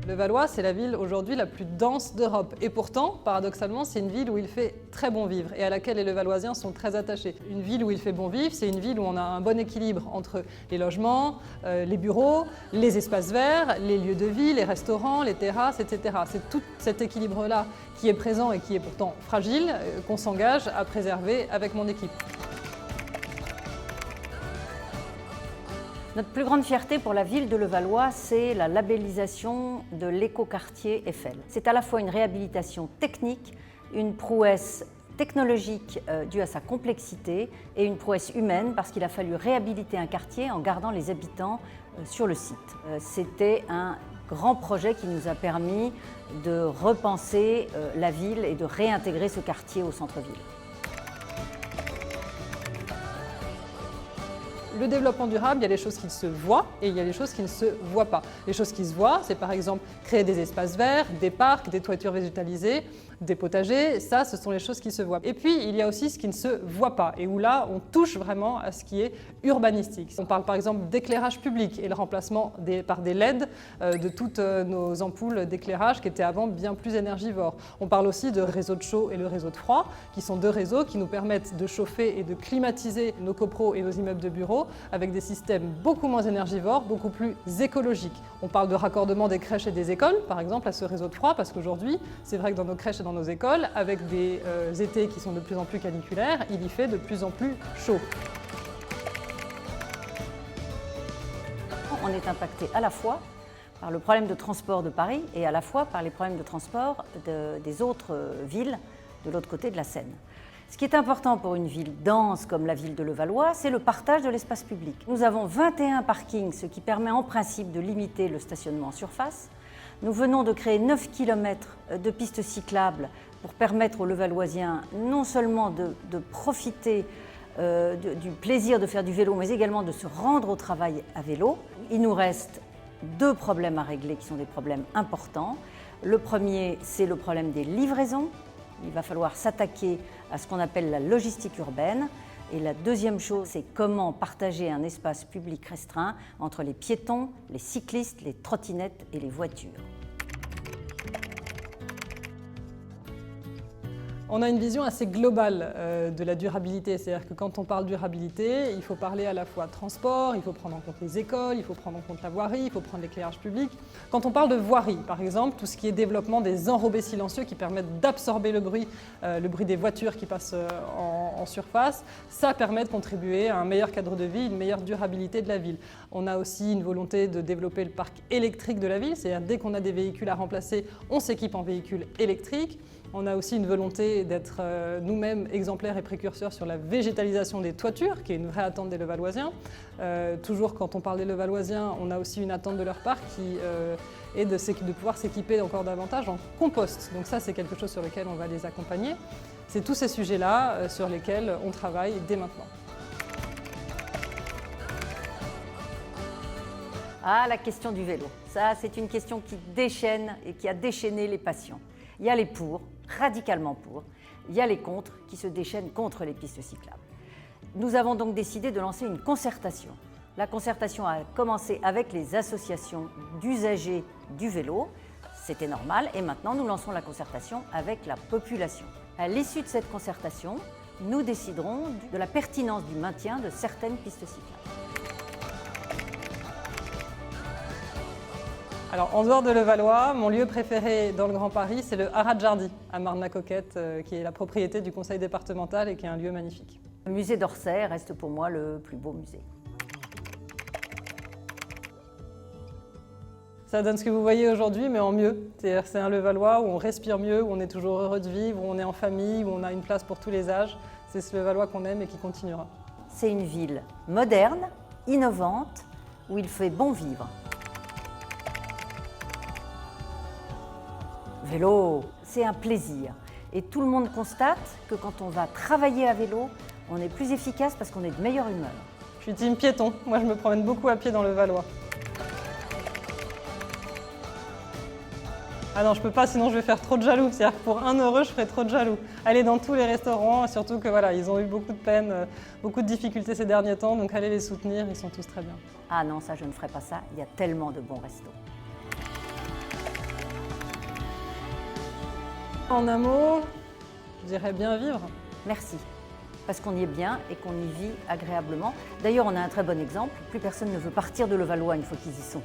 Levallois, c'est la ville aujourd'hui la plus dense d'Europe. Et pourtant, paradoxalement, c'est une ville où il fait très bon vivre et à laquelle les Levalloisiens sont très attachés. Une ville où il fait bon vivre, c'est une ville où on a un bon équilibre entre les logements, les bureaux, les espaces verts, les lieux de vie, les restaurants, les terrasses, etc. C'est tout cet équilibre-là qui est présent et qui est pourtant fragile qu'on s'engage à préserver avec mon équipe. Notre plus grande fierté pour la ville de Levallois, c'est la labellisation de l'écoquartier Eiffel. C'est à la fois une réhabilitation technique, une prouesse technologique due à sa complexité et une prouesse humaine parce qu'il a fallu réhabiliter un quartier en gardant les habitants sur le site. C'était un grand projet qui nous a permis de repenser la ville et de réintégrer ce quartier au centre-ville. Le développement durable, il y a les choses qui se voient et il y a les choses qui ne se voient pas. Les choses qui se voient, c'est par exemple créer des espaces verts, des parcs, des toitures végétalisées, des potagers. Ça, ce sont les choses qui se voient. Et puis, il y a aussi ce qui ne se voit pas et où là, on touche vraiment à ce qui est urbanistique. On parle par exemple d'éclairage public et le remplacement par des LED de toutes nos ampoules d'éclairage qui étaient avant bien plus énergivores. On parle aussi de réseau de chaud et le réseau de froid, qui sont deux réseaux qui nous permettent de chauffer et de climatiser nos copros et nos immeubles de bureaux avec des systèmes beaucoup moins énergivores, beaucoup plus écologiques. On parle de raccordement des crèches et des écoles, par exemple, à ce réseau de froid, parce qu'aujourd'hui, c'est vrai que dans nos crèches et dans nos écoles, avec des étés qui sont de plus en plus caniculaires, il y fait de plus en plus chaud. On est impacté à la fois par le problème de transport de Paris et à la fois par les problèmes de transport des autres villes de l'autre côté de la Seine. Ce qui est important pour une ville dense comme la ville de Levallois, c'est le partage de l'espace public. Nous avons 21 parkings, ce qui permet en principe de limiter le stationnement en surface. Nous venons de créer 9 km de pistes cyclables pour permettre aux Levalloisiens non seulement de profiter du plaisir de faire du vélo, mais également de se rendre au travail à vélo. Il nous reste 2 problèmes à régler qui sont des problèmes importants. Le premier, c'est le problème des livraisons. Il va falloir s'attaquer à ce qu'on appelle la logistique urbaine. Et la deuxième chose, c'est comment partager un espace public restreint entre les piétons, les cyclistes, les trottinettes et les voitures. On a une vision assez globale de la durabilité, c'est-à-dire que quand on parle durabilité, il faut parler à la fois transport, il faut prendre en compte les écoles, il faut prendre en compte la voirie, il faut prendre l'éclairage public. Quand on parle de voirie, par exemple, tout ce qui est développement des enrobés silencieux qui permettent d'absorber le bruit des voitures qui passent en surface, ça permet de contribuer à un meilleur cadre de vie, une meilleure durabilité de la ville. On a aussi une volonté de développer le parc électrique de la ville, c'est-à-dire dès qu'on a des véhicules à remplacer, on s'équipe en véhicules électriques. On a aussi une volonté d'être nous-mêmes exemplaires et précurseurs sur la végétalisation des toitures, qui est une vraie attente des Levalloisiens. Toujours quand on parle des Levalloisiens, on a aussi une attente de leur part qui est de pouvoir s'équiper encore davantage en compost. Donc ça, c'est quelque chose sur lequel on va les accompagner. C'est tous ces sujets-là sur lesquels on travaille dès maintenant. Ah, la question du vélo. Ça, c'est une question qui déchaîne et qui a déchaîné les passions. Il y a les pour, radicalement pour, il y a les contre qui se déchaînent contre les pistes cyclables. Nous avons donc décidé de lancer une concertation. La concertation a commencé avec les associations d'usagers du vélo, c'était normal, et maintenant nous lançons la concertation avec la population. À l'issue de cette concertation, nous déciderons de la pertinence du maintien de certaines pistes cyclables. Alors, en dehors de Levallois, mon lieu préféré dans le Grand Paris, c'est le Haras de Jardy, à Marne-la-Coquette, qui est la propriété du conseil départemental et qui est un lieu magnifique. Le musée d'Orsay reste pour moi le plus beau musée. Ça donne ce que vous voyez aujourd'hui, mais en mieux. C'est-à-dire c'est un Levallois où on respire mieux, où on est toujours heureux de vivre, où on est en famille, où on a une place pour tous les âges. C'est ce Levallois qu'on aime et qui continuera. C'est une ville moderne, innovante, où il fait bon vivre. Vélo, c'est un plaisir. Et tout le monde constate que quand on va travailler à vélo, on est plus efficace parce qu'on est de meilleure humeur. Je suis team piéton. Moi, je me promène beaucoup à pied dans le Levallois. Ah non, je peux pas, sinon je vais faire trop de jaloux. C'est-à-dire que pour 1 euro, je ferai trop de jaloux. Aller dans tous les restaurants, surtout que voilà, ils ont eu beaucoup de peine, beaucoup de difficultés ces derniers temps, donc allez les soutenir, ils sont tous très bien. Ah non, ça je ne ferai pas ça, il y a tellement de bons restos. En un mot, je dirais bien vivre. Merci. Parce qu'on y est bien et qu'on y vit agréablement. D'ailleurs, on a un très bon exemple. Plus personne ne veut partir de Levallois une fois qu'ils y sont.